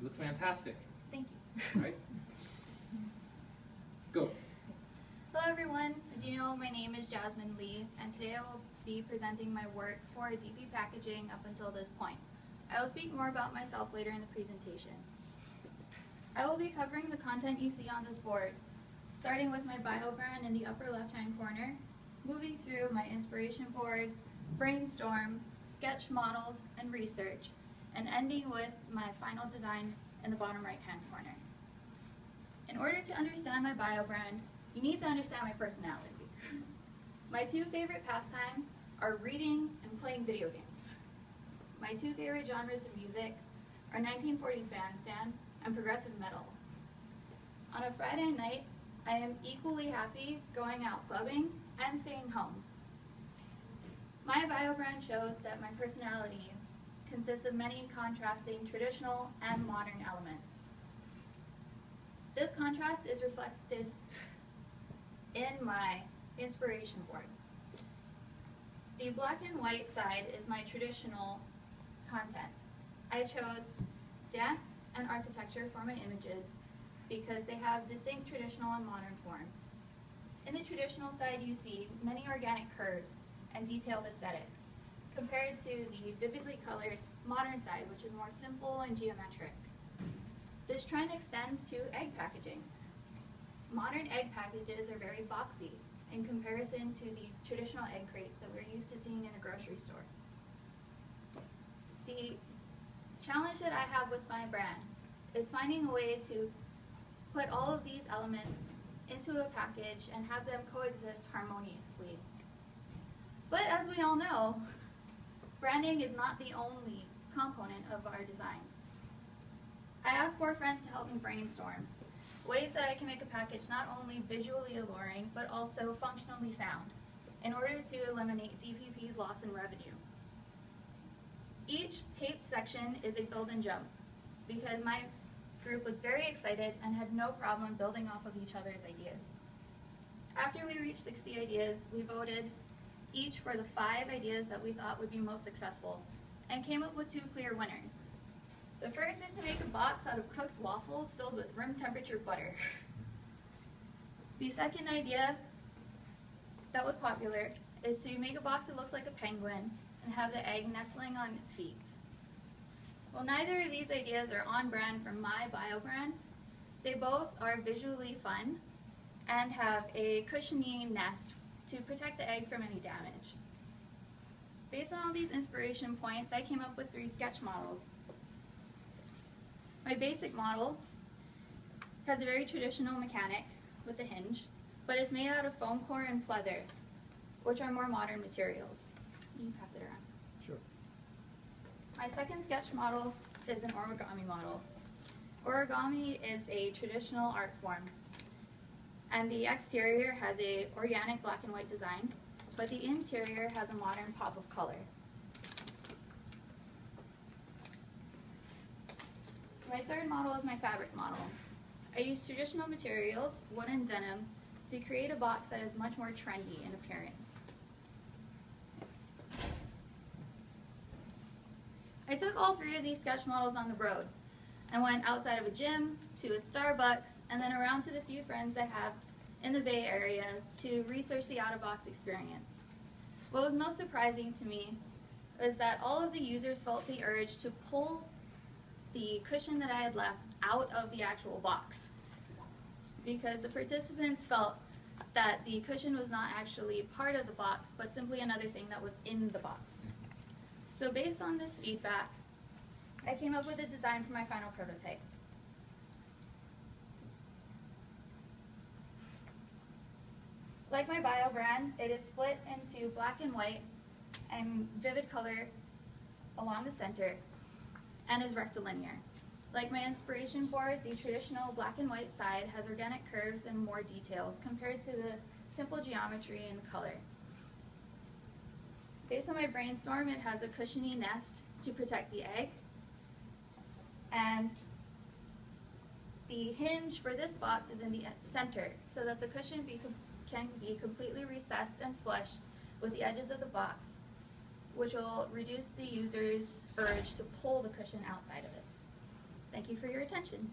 You look fantastic. Thank you. Right? Go. Hello everyone, as you know, my name is Jasmine Lee, and today I will be presenting my work for DP Packaging up until this point. I will speak more about myself later in the presentation. I will be covering the content you see on this board, starting with my bio brand in the upper left-hand corner, moving through my inspiration board, brainstorm, sketch models, and research, and ending with my final design in the bottom right-hand corner. In order to understand my bio brand, you need to understand my personality. My two favorite pastimes are reading and playing video games. My two favorite genres of music are 1940s bandstand and progressive metal. On a Friday night, I am equally happy going out clubbing and staying home. My bio brand shows that my personality consists of many contrasting traditional and modern elements. This contrast is reflected in my inspiration board. The black and white side is my traditional content. I chose dance and architecture for my images because they have distinct traditional and modern forms. In the traditional side, you see many organic curves and detailed aesthetics, compared to the vividly colored modern side, which is more simple and geometric. This trend extends to egg packaging. Modern egg packages are very boxy in comparison to the traditional egg crates that we're used to seeing in a grocery store. The challenge that I have with my brand is finding a way to put all of these elements into a package and have them coexist harmoniously. But as we all know, branding is not the only component of our designs. I asked 4 friends to help me brainstorm ways that I can make a package not only visually alluring, but also functionally sound, in order to eliminate DPP's loss in revenue. Each taped section is a build and jump, because my group was very excited and had no problem building off of each other's ideas. After we reached 60 ideas, we voted each for the 5 ideas that we thought would be most successful, and came up with 2 clear winners. The first is to make a box out of cooked waffles filled with room temperature butter. The second idea that was popular is to make a box that looks like a penguin and have the egg nestling on its feet. While neither of these ideas are on brand for my bio brand, they both are visually fun and have a cushiony nest to protect the egg from any damage. Based on all these inspiration points, I came up with 3 sketch models. My basic model has a very traditional mechanic with a hinge, but is made out of foam core and pleather, which are more modern materials. You can pass it around. Sure. My second sketch model is an origami model. Origami is a traditional art form, and the exterior has a organic black and white design, but the interior has a modern pop of color. My third model is my fabric model. I use traditional materials, wood and denim, to create a box that is much more trendy in appearance. I took all 3 of these sketch models on the road. I went outside of a gym, to a Starbucks, and then around to the few friends I have in the Bay Area to research the out-of-box experience. What was most surprising to me was that all of the users felt the urge to pull the cushion that I had left out of the actual box, because the participants felt that the cushion was not actually part of the box, but simply another thing that was in the box. So based on this feedback, I came up with a design for my final prototype. Like my bio brand, it is split into black and white and vivid color along the center, and is rectilinear. Like my inspiration board, the traditional black and white side has organic curves and more details compared to the simple geometry and color. Based on my brainstorm, it has a cushiony nest to protect the egg, and the hinge for this box is in the center so that the cushion can be completely recessed and flush with the edges of the box, which will reduce the user's urge to pull the cushion outside of it. Thank you for your attention.